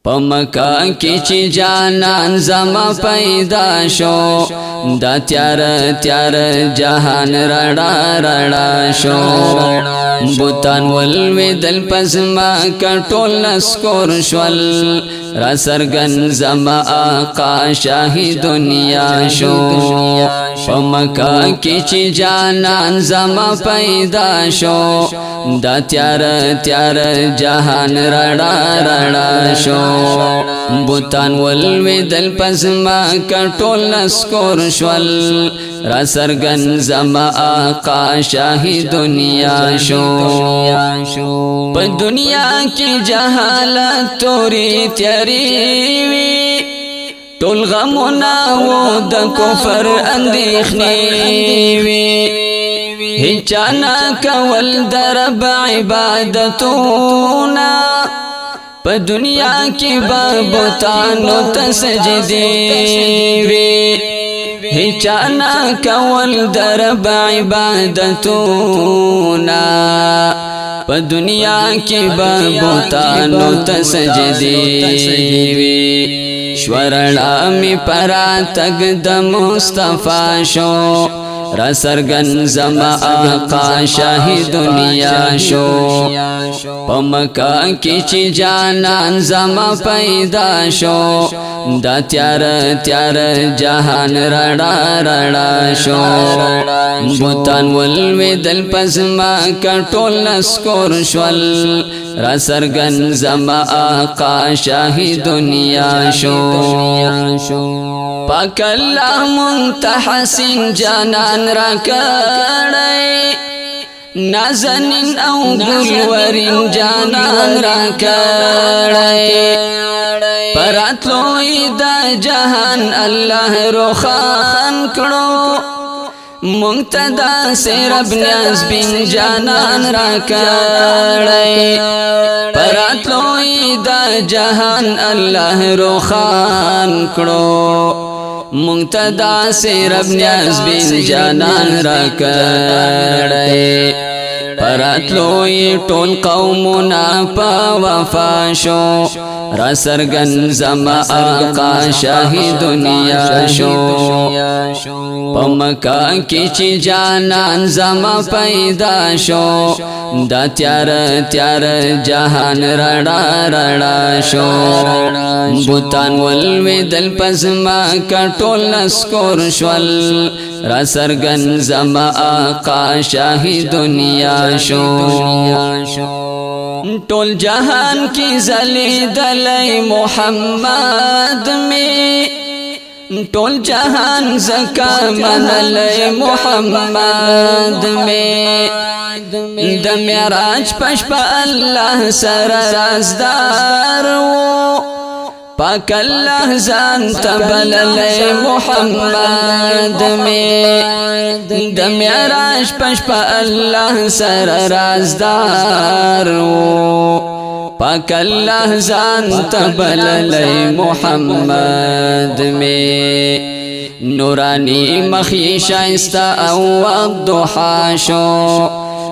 په مکه کې چې جانان زما پیدا شو دا تیار تیار جهان رڼا رڼا شو بوتان ولویدل پس ما کټول نسکور شول را سرګن زما آقا شاهی دنیا شو په مکه کې چې جانان زما پیدا شو دا تیار تیار جهان رڼا رڼا شو بوتان ولویدل پس ما کټول نسکور شول را سرګن زما آقا شاهی دنیا شو په دنیا کې جهالت توري تیاری وی ټول غمونه و د کفر اندېښنې وی هیچا نه کول د رب عبادتونه په دنیا کې به بتانو ته سجدې وی هیچا نه کول د رب عبادتونه په دنیا کې به بتانو ته سجدې وی شورړا می پرا تګ د مصطفی شو را سرګن زما آقا شاهی دنیا شو په مکه کې چې جانان زما پیدا شو دا تیار تیار جهان رڼا رڼا شو بوتان ولویدل پس ما کټول نسکور شول را سرګن زما آقا شاهی دنیا شو پاک الله منتحسن جانان را کړی نازنین او ګلورین جانان را کړی پراتلوی دا جهان الله روخان کړو مونږ سے رب نیاز بن جانان را کړی پراتلوی دا جهان الله روخان کړو مونږ سے رب نیاز بن جانان را کړی پراتلوی ټول قومنا په وفا شو را سرګن زما آقا شاهی دنیا شو په مکه کې چې جانان زما پیدا شو دا تیار تیار جهان رڼا رڼا شو بوتان ولویدل پس ما کټول نسکور شول را سرګن زما آقا شاهی دنیا شو ټول جهان کی زلیدلی محمد می ټول جهان زکا منلی محمد می د معراج پشپ الله سره رازدار پاک الله ځان تبللی محمد می د معراج پشپ الله سره رازدار پاک الله ځان تبللی محمد می نورانی مخی شایسته او الضحا شو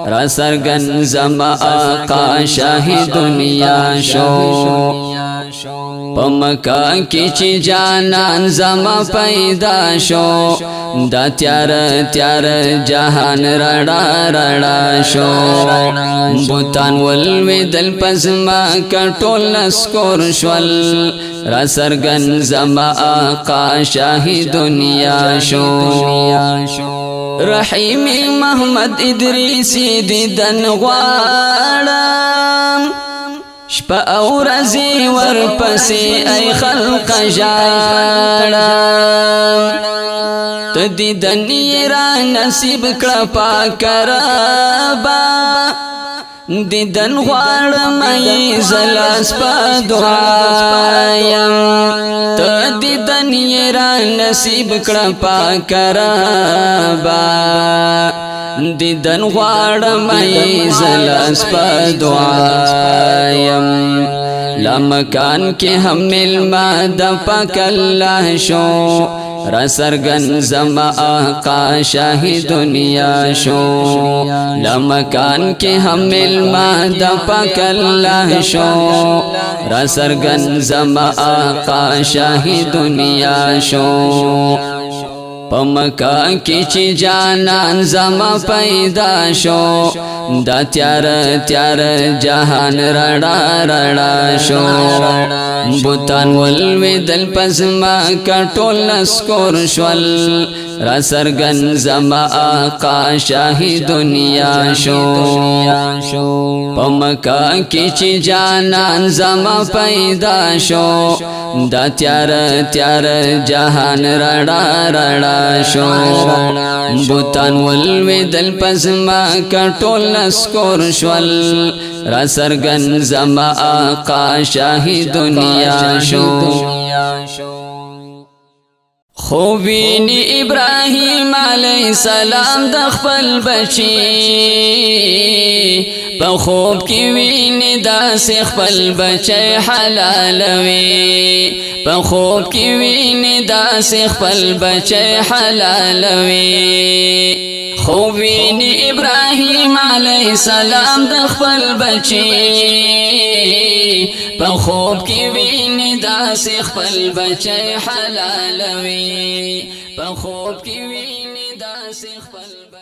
را سرګن زما آقا شاهی دنیا شو په مکه کې چې جانان زما پیدا شو دا تیار تیار جهان رڼا رڼا شو بوتان ولویدل پس ما کټول نسکور شول را سرګن زما آقا شاهی دنیا شو رحیم محمد ادریسی دیدن غواړم شپه او ورځې ورپسې ای خلق ژاړم ته دیدن یې را نصیب کړه پاک ربه دیدن غواړم ای زلاس په دعا یم ته دیدن یې را نصیب کړه پاک ربه دیدن غواړم ای زلاس په دعا یم لمکان کې هم ملما د پاک الله شو را سرگن زما آقا شاہی دنیا شو لمکان کی ہم علما دا پاک اللہ شو را سرگن زما آقا شاہی دنیا شو پا مکہ کی چی جانان زما پیدا شو دا تیار تیار جہان رڑا رڑا شو بوتان والوی دل پزما کٹول نسکور شول را سرگن زما آقا شاہی دنیا شو پا مکہ کی چی جانان زما پیدا شو دا تیار تیار جہان رڑا رڑا شو بوتان والوی دل پزما کٹول نسکور شول را سرگن زما آقا شاہی دنیا شو خوبینی ابراہیم علیہ السلام دخپل بچی پا خوب کی وینی دا سخپل بچے حلالوی پا خوب کی وینی دا سخپل بچے حلالوی خوبینی ابراہیم علیہ السلام دخپل بچی پا خوب کی وینی دا سخپل بچے حلالوی پا خوب کی وینی دا سخپل بچے